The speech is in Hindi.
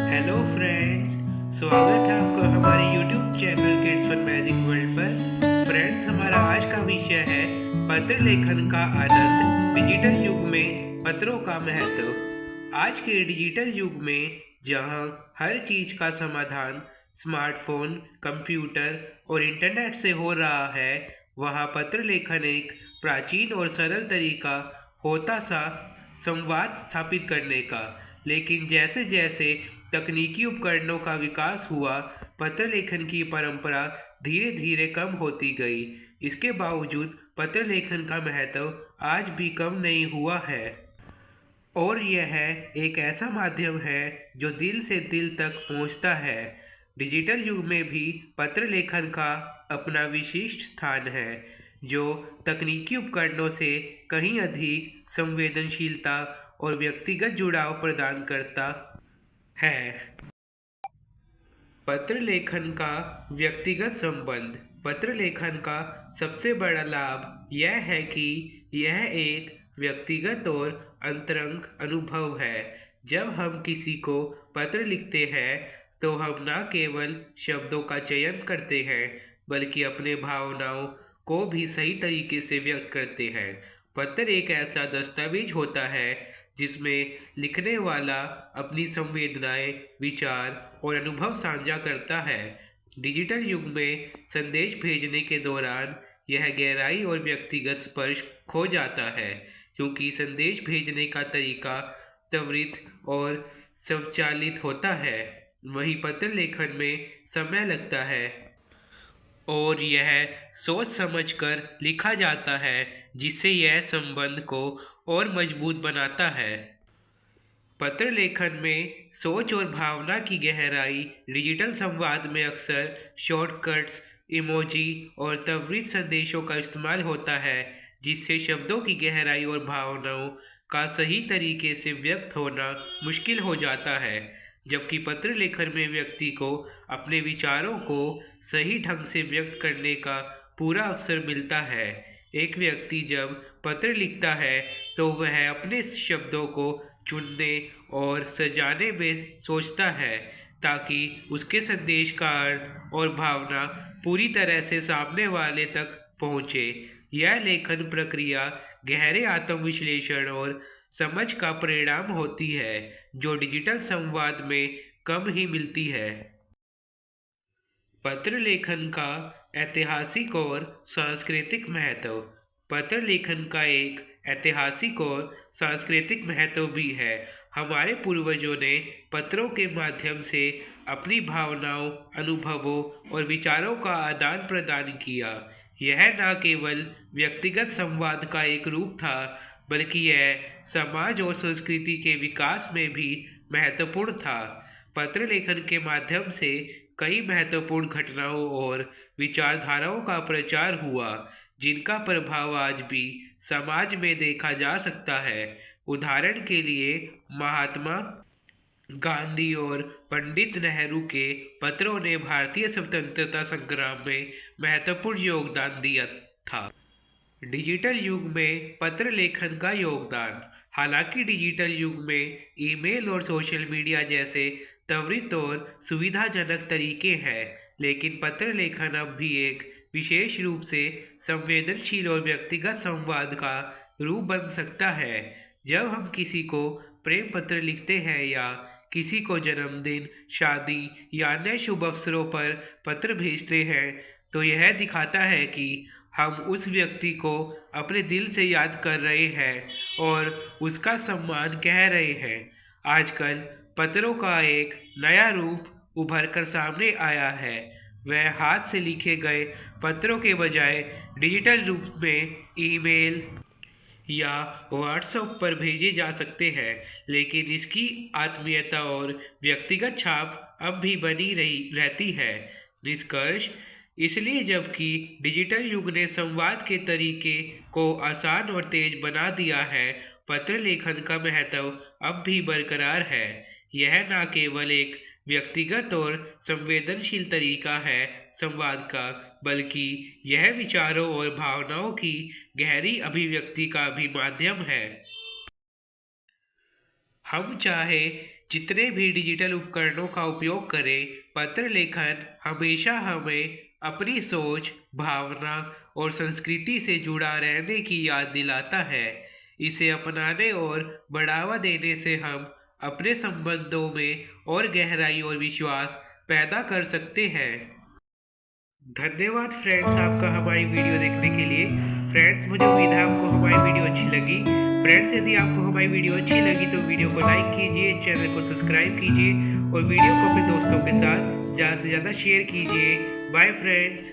हेलो फ्रेंड्स, स्वागत है आपका हमारे YouTube channel kids fun magic world पर। फ्रेंड्स, हमारा आज का विषय है पत्र लेखन का आनंद, डिजिटल युग में पत्रों का महत्व। आज के डिजिटल युग में जहां हर चीज का समाधान स्मार्टफोन, कंप्यूटर और इंटरनेट से हो रहा है, वहां पत्र लेखन एक प्राचीन और सरल तरीका होता सा संवाद स्थापित करने का। लेकिन जैसे जैसे तकनीकी उपकरणों का विकास हुआ, पत्र लेखन की परंपरा धीरे धीरे कम होती गई। इसके बावजूद पत्र लेखन का महत्व आज भी कम नहीं हुआ है और यह एक ऐसा माध्यम है जो दिल से दिल तक पहुंचता है। डिजिटल युग में भी पत्र लेखन का अपना विशिष्ट स्थान है, जो तकनीकी उपकरणों से कहीं अधिक संवेदनशीलता और व्यक्तिगत जुड़ाव प्रदान करता है। पत्र लेखन का व्यक्तिगत संबंध। पत्र लेखन का सबसे बड़ा लाभ यह है कि यह एक व्यक्तिगत और अंतरंग अनुभव है। जब हम किसी को पत्र लिखते हैं तो हम न केवल शब्दों का चयन करते हैं, बल्कि अपने भावनाओं को भी सही तरीके से व्यक्त करते हैं। पत्र एक ऐसा दस्तावेज होता है जिसमें लिखने वाला अपनी संवेदनाएं, विचार और अनुभव साझा करता है। डिजिटल युग में संदेश भेजने के दौरान यह गहराई और व्यक्तिगत स्पर्श खो जाता है, क्योंकि संदेश भेजने का तरीका त्वरित और स्वचालित होता है। वहीं पत्र लेखन में समय लगता है और यह सोच समझकर लिखा जाता है, जिससे यह संबंध को और मजबूत बनाता है। पत्र लेखन में सोच और भावना की गहराई। डिजिटल संवाद में अक्सर शॉर्टकट्स, इमोजी और त्वरित संदेशों का इस्तेमाल होता है, जिससे शब्दों की गहराई और भावनाओं का सही तरीके से व्यक्त होना मुश्किल हो जाता है। जबकि पत्र लेखन में व्यक्ति को अपने विचारों को सही ढंग से व्यक्त करने का पूरा अवसर मिलता है। एक व्यक्ति जब पत्र लिखता है तो वह अपने शब्दों को चुनने और सजाने में सोचता है, ताकि उसके संदेश का अर्थ और भावना पूरी तरह से सामने वाले तक पहुँचे। यह लेखन प्रक्रिया गहरे आत्मविश्लेषण और समझ का परिणाम होती है, जो डिजिटल संवाद में कम ही मिलती है। पत्र लेखन का ऐतिहासिक और सांस्कृतिक महत्व। पत्र लेखन का एक ऐतिहासिक और सांस्कृतिक महत्व भी है। हमारे पूर्वजों ने पत्रों के माध्यम से अपनी भावनाओं, अनुभवों और विचारों का आदान प्रदान किया। यह न केवल व्यक्तिगत संवाद का एक रूप था, बल्कि यह समाज और संस्कृति के विकास में भी महत्वपूर्ण था। पत्र लेखन के माध्यम से कई महत्वपूर्ण घटनाओं और विचारधाराओं का प्रचार हुआ, जिनका प्रभाव आज भी समाज में देखा जा सकता है। उदाहरण के लिए, महात्मा गांधी और पंडित नेहरू के पत्रों ने भारतीय स्वतंत्रता संग्राम में महत्वपूर्ण योगदान दिया था। डिजिटल युग में पत्र लेखन का योगदान। हालांकि डिजिटल युग में ईमेल और सोशल मीडिया जैसे त्वरित और सुविधाजनक तरीके हैं, लेकिन पत्र लेखन अब भी एक विशेष रूप से संवेदनशील और व्यक्तिगत संवाद का रूप बन सकता है। जब हम किसी को प्रेम पत्र लिखते हैं या किसी को जन्मदिन, शादी या अन्य शुभ अवसरों पर पत्र भेजते हैं, तो यह दिखाता है कि हम उस व्यक्ति को अपने दिल से याद कर रहे हैं और उसका सम्मान कह रहे हैं। आजकल पत्रों का एक नया रूप उभर कर सामने आया है। वह हाथ से लिखे गए पत्रों के बजाय डिजिटल रूप में ईमेल या व्हाट्सएप पर भेजे जा सकते हैं, लेकिन इसकी आत्मीयता और व्यक्तिगत छाप अब भी बनी रही रहती है। निष्कर्ष, इसलिए जबकि डिजिटल युग ने संवाद के तरीके को आसान और तेज बना दिया है, पत्र लेखन का महत्व अब भी बरकरार है। यह न केवल एक व्यक्तिगत और संवेदनशील तरीका है संवाद का, बल्कि यह विचारों और भावनाओं की गहरी अभिव्यक्ति का भी माध्यम है। हम चाहे जितने भी डिजिटल उपकरणों का उपयोग करें, पत्र लेखन हमेशा हमें अपनी सोच, भावना और संस्कृति से जुड़ा रहने की याद दिलाता है। इसे अपनाने और बढ़ावा देने से हम अपने संबंधों में और गहराई और विश्वास पैदा कर सकते हैं। धन्यवाद फ्रेंड्स, आपका हमारी वीडियो देखने के लिए। फ्रेंड्स, मुझे उम्मीद है आपको हमारी वीडियो अच्छी लगी। फ्रेंड्स, यदि आपको हमारी वीडियो अच्छी लगी तो वीडियो को लाइक कीजिए, चैनल को सब्सक्राइब कीजिए और वीडियो को अपने दोस्तों के साथ ज़्यादा से ज़्यादा शेयर कीजिए। Bye friends.